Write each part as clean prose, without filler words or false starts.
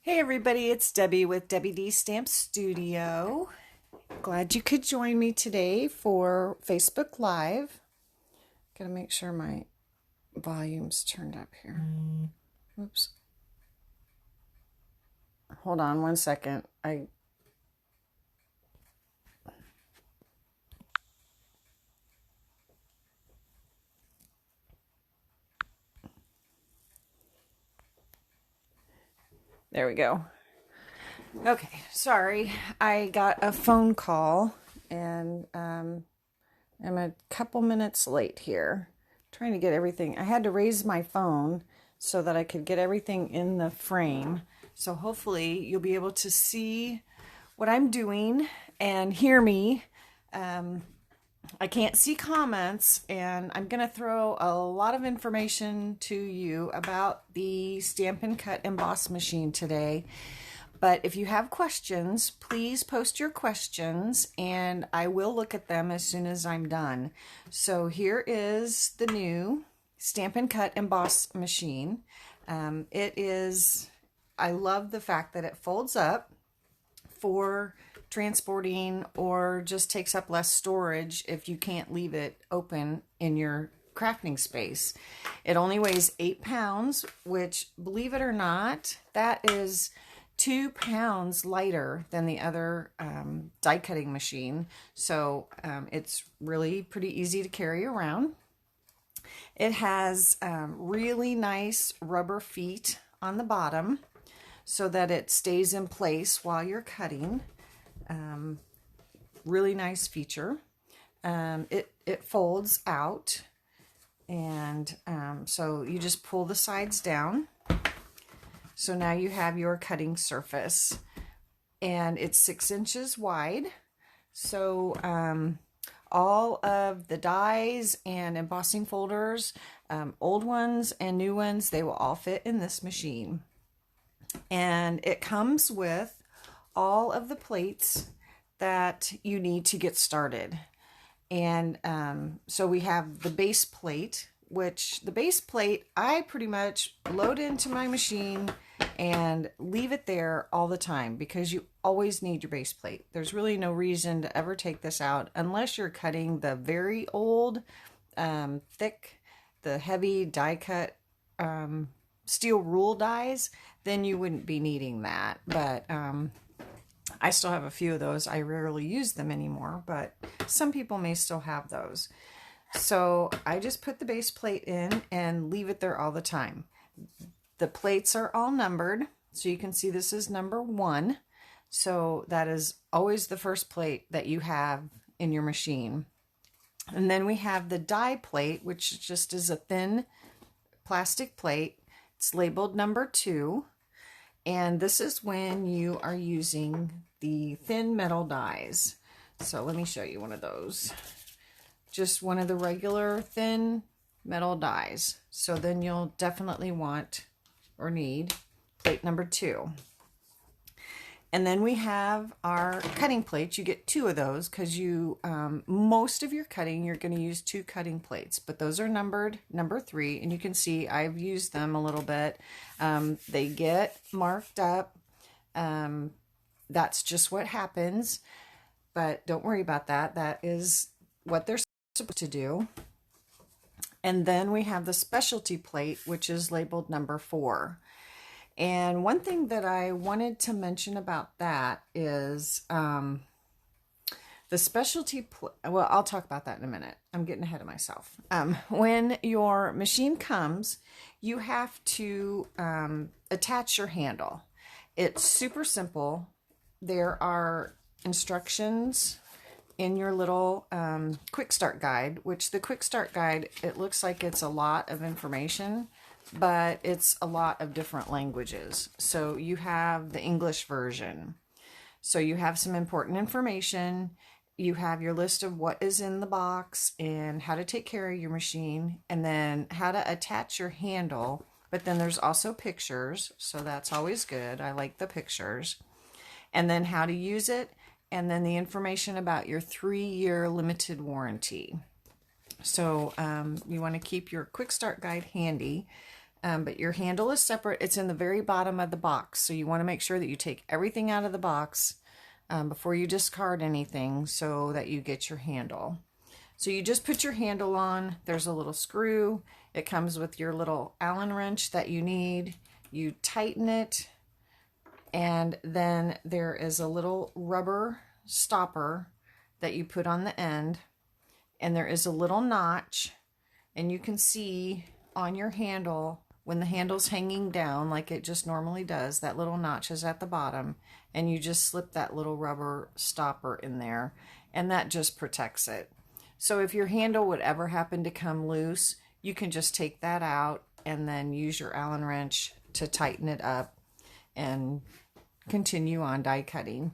Hey everybody, it's Debbie with Debbie D Stamp Studio. Glad you could join me today for Facebook Live. Gotta make sure my volume's turned up here. Oops. Hold on one second. There we go. Okay, sorry. I got a phone call and I'm a couple minutes late here. Trying to get everything. I had to raise my phone so that I could get everything in the frame. So hopefully you'll be able to see what I'm doing and hear me. I can't see comments, and I'm going to throw a lot of information to you about the Stampin' Cut Emboss machine today. But if you have questions, please post your questions, and I will look at them as soon as I'm done. So here is the new Stampin' Cut Emboss machine. I love the fact that it folds up for transporting or just takes up less storage if you can't leave it open in your crafting space. It only weighs 8 pounds, which, believe it or not, that is 2 pounds lighter than the other die cutting machine. So it's really pretty easy to carry around. It has really nice rubber feet on the bottom so that it stays in place while you're cutting. Really nice feature. It folds out, and so you just pull the sides down. So now you have your cutting surface, and it's 6 inches wide. So all of the dies and embossing folders, old ones and new ones, they will all fit in this machine. And it comes with all of the plates that you need to get started. And so we have the base plate, which the base plate I pretty much load into my machine and leave it there all the time because you always need your base plate. There's really no reason to ever take this out unless you're cutting the very old, thick, the heavy die cut steel rule dies. Then you wouldn't be needing that. But I still have a few of those. I rarely use them anymore, but some people may still have those. So I just put the base plate in and leave it there all the time. The plates are all numbered, so you can see this is number 1. So that is always the first plate that you have in your machine. And then we have the die plate, which just is a thin plastic plate. It's labeled number 2. And this is when you are using the thin metal dies. So let me show you one of those. Just one of the regular thin metal dies. So then you'll definitely want or need plate number 2. And then we have our cutting plates. You get 2 of those because you most of your cutting you're going to use 2 cutting plates, but those are numbered number 3, and you can see I've used them a little bit. They get marked up. That's just what happens, but don't worry about that. That is what they're supposed to do. And then we have the specialty plate, which is labeled number 4. And one thing that I wanted to mention about that is the specialty, well, I'll talk about that in a minute. I'm getting ahead of myself. When your machine comes, you have to attach your handle. It's super simple. There are instructions in your little quick start guide, which the quick start guide, it looks like it's a lot of information, but it's a lot of different languages. So you have the English version. So you have some important information. You have your list of what is in the box and how to take care of your machine, and then how to attach your handle. But then there's also pictures, so that's always good. I like the pictures. And then how to use it, and then the information about your 3-year limited warranty. So you want to keep your quick start guide handy. but your handle is separate. It's in the very bottom of the box. So you want to make sure that you take everything out of the box before you discard anything so that you get your handle. So you just put your handle on. There's a little screw. It comes with your little Allen wrench that you need. You tighten it, and then there is a little rubber stopper that you put on the end, and there is a little notch, and you can see on your handle when the handle's hanging down like it just normally does, that little notch is at the bottom, and you just slip that little rubber stopper in there, and that just protects it. So if your handle would ever happen to come loose, you can just take that out and then use your Allen wrench to tighten it up and continue on die cutting.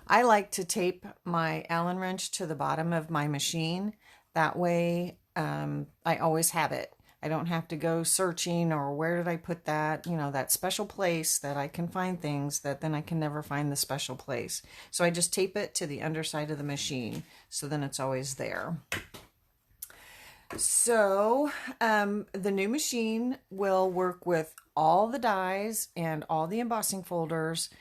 I like to tape my Allen wrench to the bottom of my machine. That way I always have it. I don't have to go searching or where did I put that, you know, that special place that I can find things that then I can never find the special place. So I just tape it to the underside of the machine, so then it's always there. So the new machine will work with all the dies and all the embossing folders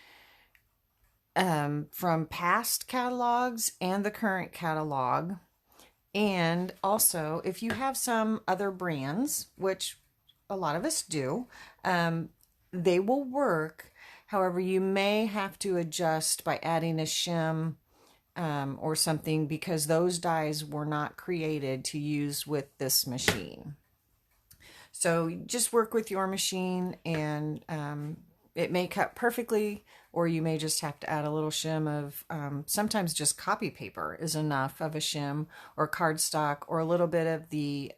from past catalogs and the current catalog. And also, if you have some other brands, which a lot of us do, they will work. However, you may have to adjust by adding a shim or something, because those dies were not created to use with this machine. So just work with your machine, and it may cut perfectly, or you may just have to add a little shim of, sometimes just copy paper is enough of a shim, or cardstock, or a little bit of the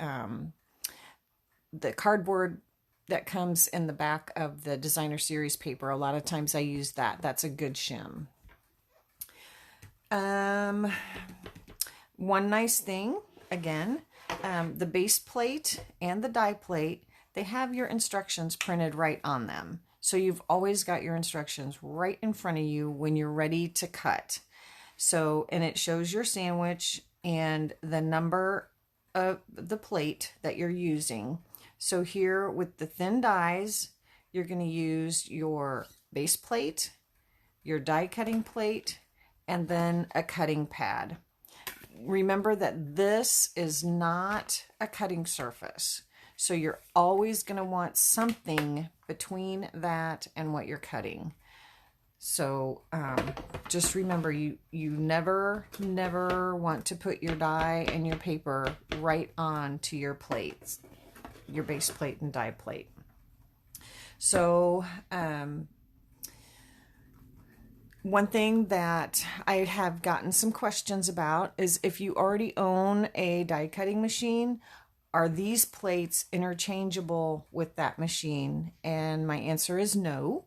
cardboard that comes in the back of the designer series paper. A lot of times I use that. That's a good shim. One nice thing, again, the base plate and the die plate, they have your instructions printed right on them. So you've always got your instructions right in front of you when you're ready to cut. So, and it shows your sandwich and the number of the plate that you're using. So here with the thin dies, you're going to use your base plate, your die cutting plate, and then a cutting pad. Remember that this is not a cutting surface. So you're always going to want something between that and what you're cutting. So just remember, you never want to put your die and your paper right onto your plates, your base plate and die plate. So one thing that I have gotten some questions about is, if you already own a die cutting machine, are these plates interchangeable with that machine? And my answer is no.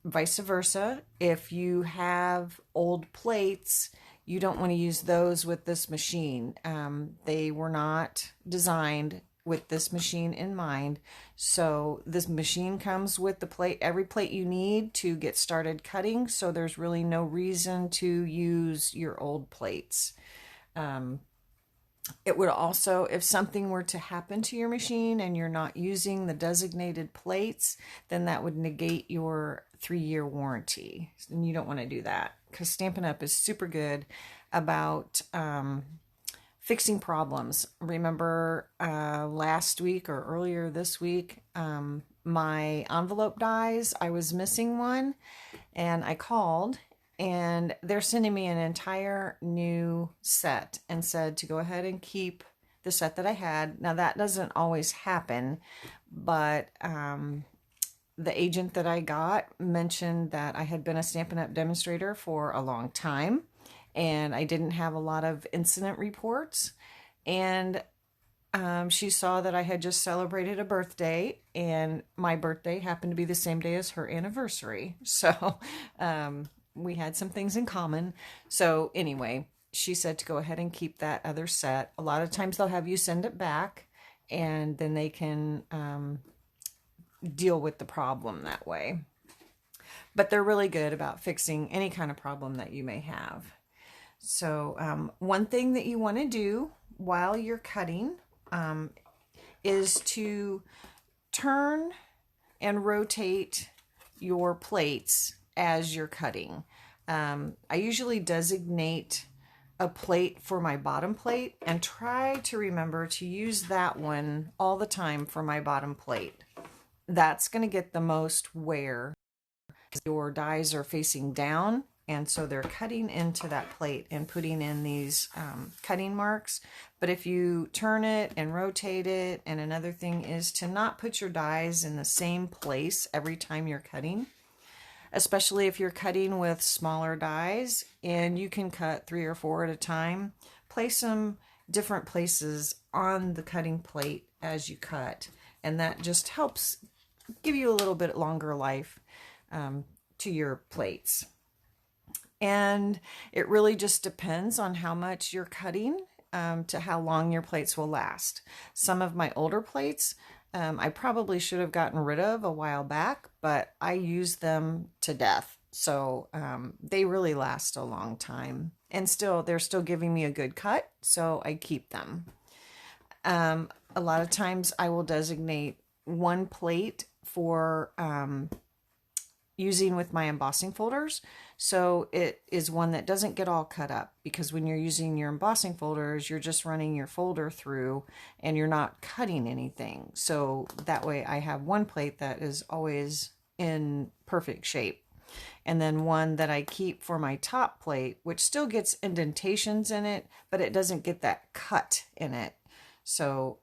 Vice versa, if you have old plates, you don't want to use those with this machine. They were not designed with this machine in mind. So this machine comes with the plate, every plate you need to get started cutting. So there's really no reason to use your old plates. It would also, if something were to happen to your machine and you're not using the designated plates, then that would negate your 3-year warranty. And you don't want to do that, because Stampin' Up! Is super good about fixing problems. Remember last week or earlier this week, my envelope dies, I was missing one, and I called, and they're sending me an entire new set and said to go ahead and keep the set that I had. Now that doesn't always happen, but the agent that I got mentioned that I had been a Stampin' Up! Demonstrator for a long time, and I didn't have a lot of incident reports. And she saw that I had just celebrated a birthday, and my birthday happened to be the same day as her anniversary. So we had some things in common. So anyway, she said to go ahead and keep that other set. A lot of times they'll have you send it back, and then they can deal with the problem that way. But they're really good about fixing any kind of problem that you may have. So one thing that you want to do while you're cutting is to turn and rotate your plates as you're cutting. I usually designate a plate for my bottom plate and try to remember to use that one all the time for my bottom plate. That's going to get the most wear. Your dies are facing down, and so they're cutting into that plate and putting in these cutting marks. But if you turn it and rotate it, and another thing is to not put your dies in the same place every time you're cutting, especially if you're cutting with smaller dies and you can cut 3 or 4 at a time. Place them different places on the cutting plate as you cut, and that just helps give you a little bit longer life to your plates. And it really just depends on how much you're cutting to how long your plates will last. Some of my older plates I probably should have gotten rid of a while back, but I use them to death. So they really last a long time. And they're still giving me a good cut, so I keep them. A lot of times I will designate one plate for using with my embossing folders. So it is one that doesn't get all cut up, because when you're using your embossing folders, you're just running your folder through and you're not cutting anything. So that way I have one plate that is always in perfect shape. And then one that I keep for my top plate, which still gets indentations in it, but it doesn't get that cut in it. So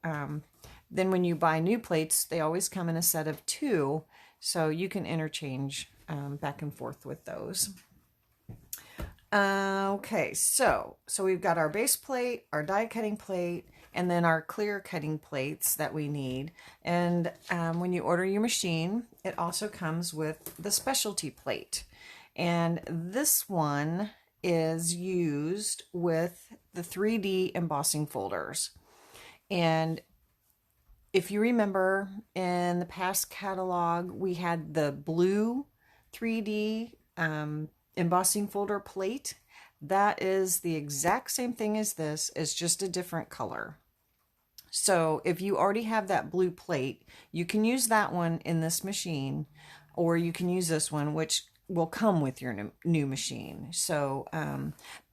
then when you buy new plates, they always come in a set of 2. So you can interchange back and forth with those. Okay, so we've got our base plate, our die cutting plate, and then our clear cutting plates that we need. And when you order your machine, it also comes with the specialty plate. And this one is used with the 3D embossing folders. And if you remember in the past catalog, we had the blue 3D embossing folder plate. That is the exact same thing as this, it's just a different color. So if you already have that blue plate, you can use that one in this machine, or you can use this one, which will come with your new machine. So,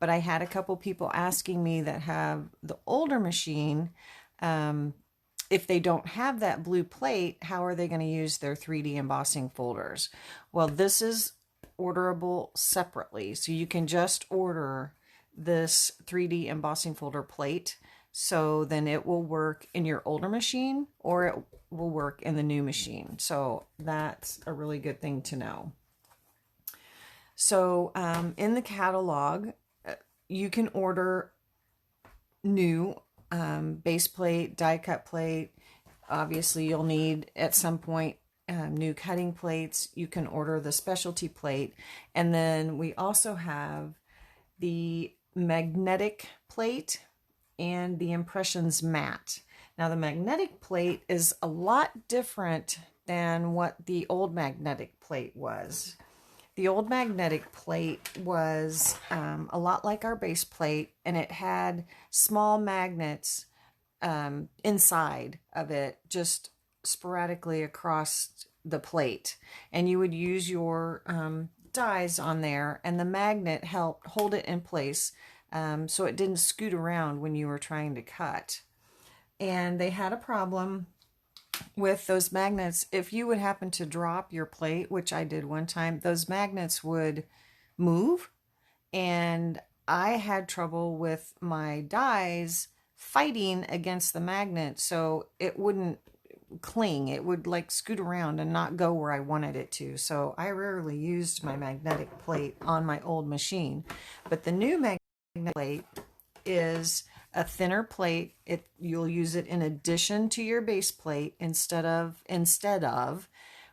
but I had a couple people asking me that have the older machine, if they don't have that blue plate, how are they going to use their 3D embossing folders? Well, this is orderable separately. So you can just order this 3D embossing folder plate. So then it will work in your older machine, or it will work in the new machine. So that's a really good thing to know. So in the catalog, you can order new base plate, die cut plate. Obviously you'll need at some point new cutting plates. You can order the specialty plate, and then we also have the magnetic plate and the impressions mat. Now the magnetic plate is a lot different than what the old magnetic plate was. The old magnetic plate was a lot like our base plate, and it had small magnets inside of it, just sporadically across the plate. And you would use your dies on there, and the magnet helped hold it in place so it didn't scoot around when you were trying to cut. And they had a problem with those magnets. If you would happen to drop your plate, which I did one time, those magnets would move, and I had trouble with my dies fighting against the magnet, so it wouldn't cling. It would like scoot around and not go where I wanted it to. So I rarely used my magnetic plate on my old machine. But the new magnetic plate is a thinner plate. You'll use it in addition to your base plate instead of,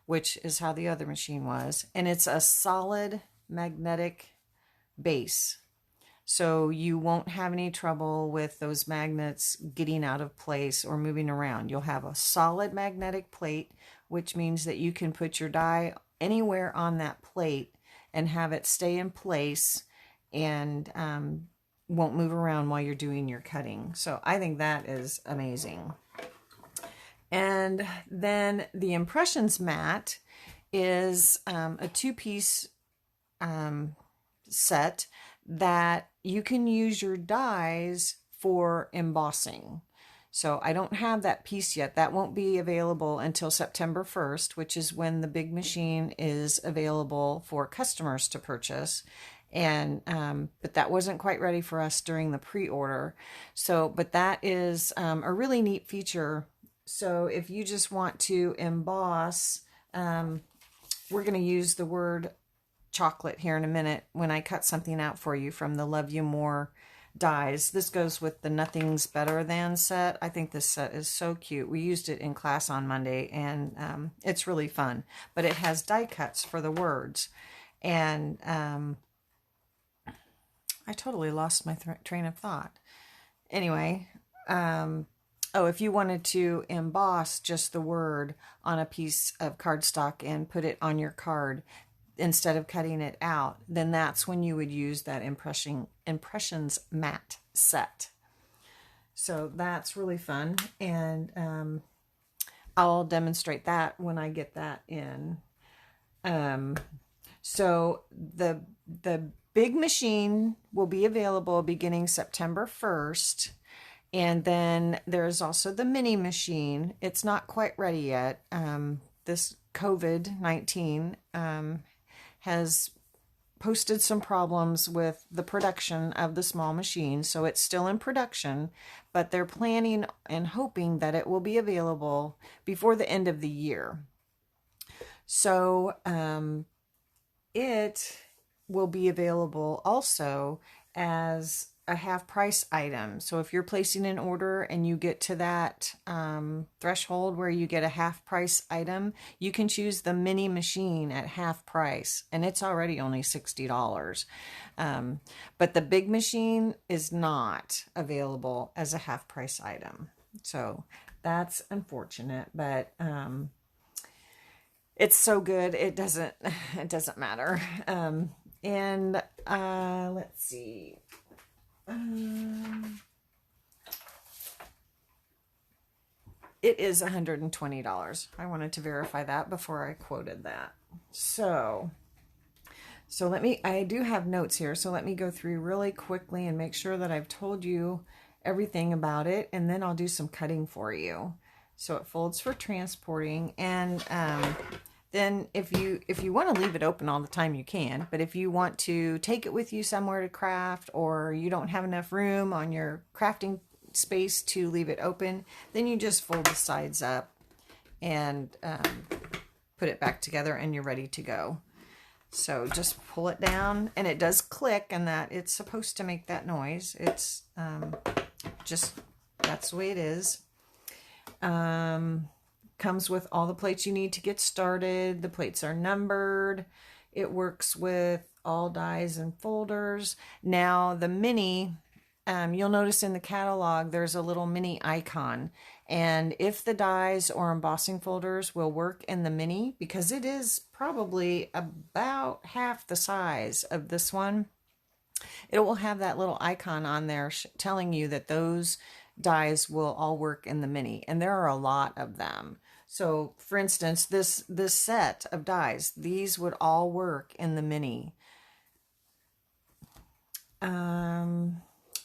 which is how the other machine was. And it's a solid magnetic base. So you won't have any trouble with those magnets getting out of place or moving around. You'll have a solid magnetic plate, which means that you can put your die anywhere on that plate and have it stay in place and won't move around while you're doing your cutting. So I think that is amazing. And then the impressions mat is a two-piece set that you can use your dies for embossing. So I don't have that piece yet. That won't be available until September 1st, which is when the big machine is available for customers to purchase. And but that wasn't quite ready for us during the pre-order. So, but that is a really neat feature. So if you just want to emboss, we're going to use the word chocolate here in a minute when I cut something out for you from the Love You More dies. This goes with the Nothing's Better Than set. I think this set is so cute. We used it in class on Monday, and it's really fun. But it has die cuts for the words. And I totally lost my train of thought. Anyway, oh, if you wanted to emboss just the word on a piece of cardstock and put it on your card instead of cutting it out, then that's when you would use that impressions mat set. So that's really fun, and I'll demonstrate that when I get that in. So the big machine will be available beginning September 1st. And then there's also the mini machine. It's not quite ready yet. This COVID-19 has posted some problems with the production of the small machine. So it's still in production, but they're planning and hoping that it will be available before the end of the year. So it will be available also as a half price item. So if you're placing an order and you get to that threshold where you get a half price item, you can choose the mini machine at half price, and it's already only $60. But the big machine is not available as a half price item. So that's unfortunate, but it's so good it doesn't matter. And let's see. It is $120. I wanted to verify that before I quoted that. So I do have notes here, so let me go through really quickly and make sure that I've told you everything about it, and then I'll do some cutting for you. So it folds for transporting, and then if you want to leave it open all the time, you can. But if you want to take it with you somewhere to craft, or you don't have enough room on your crafting space to leave it open, then you just fold the sides up and put it back together, and you're ready to go. So just pull it down, and it does click, and that it's supposed to make that noise. It's just, that's the way it is. Comes with all the plates you need to get started. The plates are numbered. It works with all dies and folders. Now the mini, you'll notice in the catalog there's a little mini icon, and if the dies or embossing folders will work in the mini, because it is probably about half the size of this one, it will have that little icon on there telling you that those dies will all work in the mini, and there are a lot of them. So for instance, this set of dies, these would all work in the mini.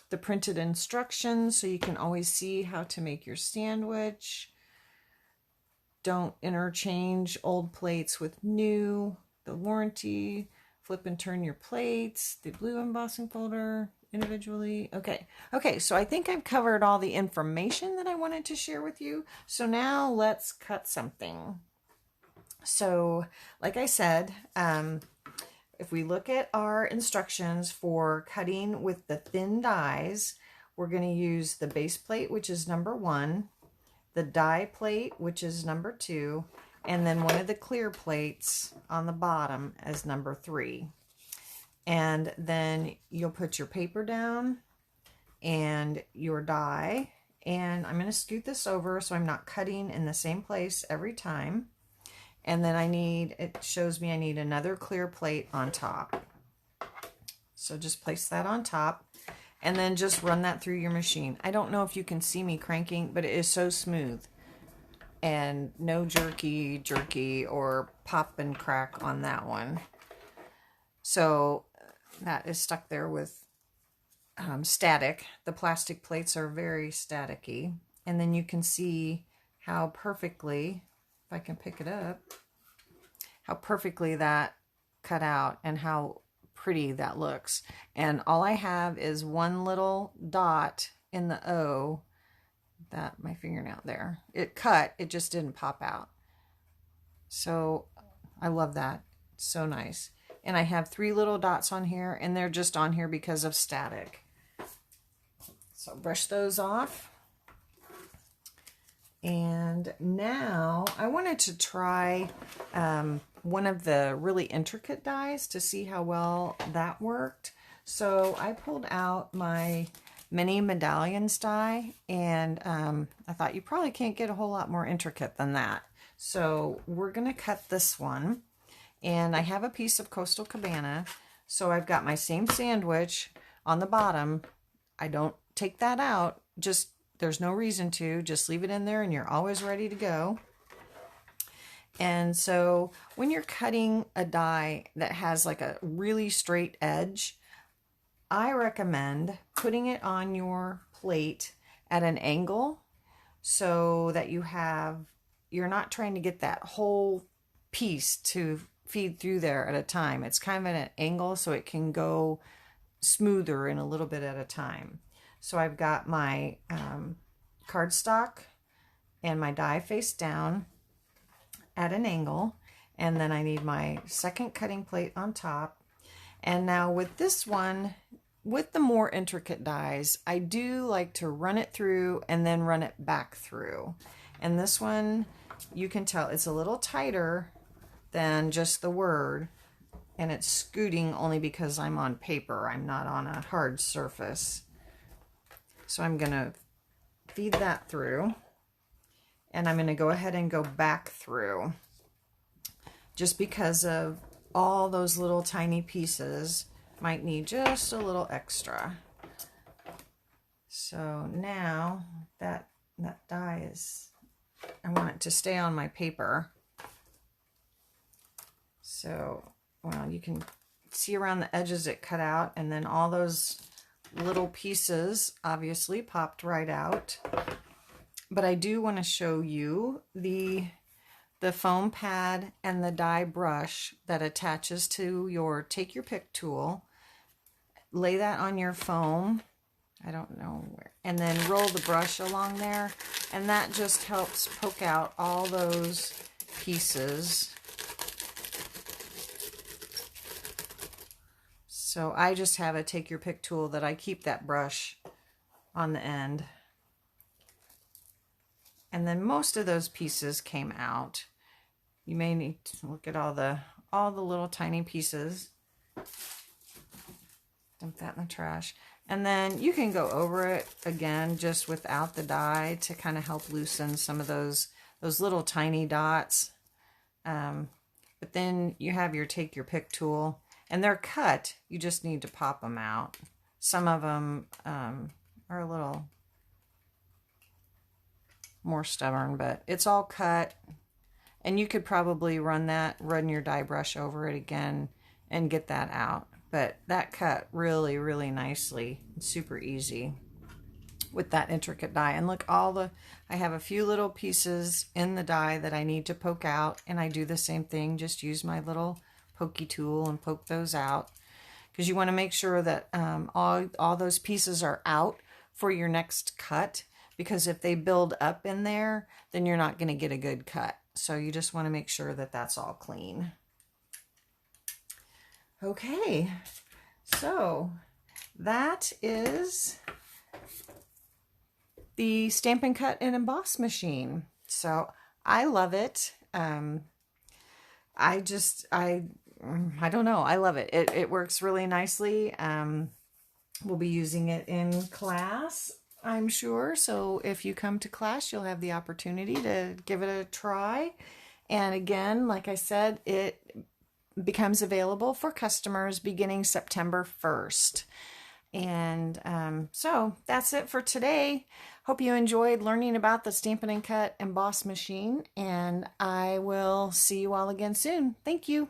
The printed instructions, so you can always see how to make your sandwich. Don't interchange old plates with new. The warranty, flip and turn your plates. The blue embossing folder individually. Okay, so I think I've covered all the information that I wanted to share with you. So now let's cut something. So like I said, if we look at our instructions for cutting with the thin dies, we're going to use the base plate, which is number 1, the die plate, which is number 2, and then one of the clear plates on the bottom as number 3. And then you'll put your paper down and your die, and I'm going to scoot this over so I'm not cutting in the same place every time. And then it shows me I need another clear plate on top. So just place that on top, and then just run that through your machine. I don't know if you can see me cranking, but it is so smooth. and no jerky or pop and crack on that one. So that is stuck there with static. The plastic plates are very staticky. And then you can see how perfectly, if I can pick it up, how perfectly that cut out and how pretty that looks. And all I have is one little dot in the O, that my fingernail there. It cut, it just didn't pop out. So I love that. It's so nice. And I have 3 little dots on here, and they're just on here because of static. So brush those off. And now I wanted to try one of the really intricate dies to see how well that worked. So I pulled out my mini medallions die, and I thought you probably can't get a whole lot more intricate than that. So we're going to cut this one, and I have a piece of Coastal Cabana. So I've got my same sandwich on the bottom. I don't take that out, just there's no reason to, just leave it in there and you're always ready to go. And so when you're cutting a die that has like a really straight edge, I recommend putting it on your plate at an angle so that you're not trying to get that whole piece to feed through there at a time. It's kind of at an angle so it can go smoother and a little bit at a time. So I've got my cardstock and my die face down at an angle, and then I need my second cutting plate on top. And now with this one, with the more intricate dies, I do like to run it through and then run it back through. And this one, you can tell it's a little tighter than just the word, and it's scooting only because I'm on paper. I'm not on a hard surface. So I'm going to feed that through, and I'm going to go ahead and go back through just because of all those little tiny pieces might need just a little extra. So now that die is, I want it to stay on my paper. So, well, you can see around the edges it cut out, and then all those little pieces obviously popped right out. But I do want to show you the foam pad and the die brush that attaches to your take your pick tool. Lay that on your foam, I don't know where, and then roll the brush along there, and that just helps poke out all those pieces. So I just have a take your pick tool that I keep that brush on the end. And then most of those pieces came out. You may need to look at all the little tiny pieces. Dump that in the trash. And then you can go over it again just without the die to kind of help loosen some of those little tiny dots. But then you have your take your pick tool. And they're cut, you just need to pop them out. Some of them are a little more stubborn, but it's all cut. And you could probably run your die brush over it again and get that out. But that cut really, really nicely. It's super easy with that intricate die. And look, I have a few little pieces in the die that I need to poke out, and I do the same thing, just use my little pokey tool and poke those out, because you want to make sure that all those pieces are out for your next cut, because if they build up in there, then you're not going to get a good cut. So you just want to make sure that that's all clean. Okay, so that is the Stampin' Cut and Emboss machine. So I love it. I don't know. I love it. It works really nicely. We'll be using it in class, I'm sure. So if you come to class, you'll have the opportunity to give it a try. And again, like I said, it becomes available for customers beginning September 1st. And so that's it for today. Hope you enjoyed learning about the Stampin' and Cut Emboss machine, and I will see you all again soon. Thank you.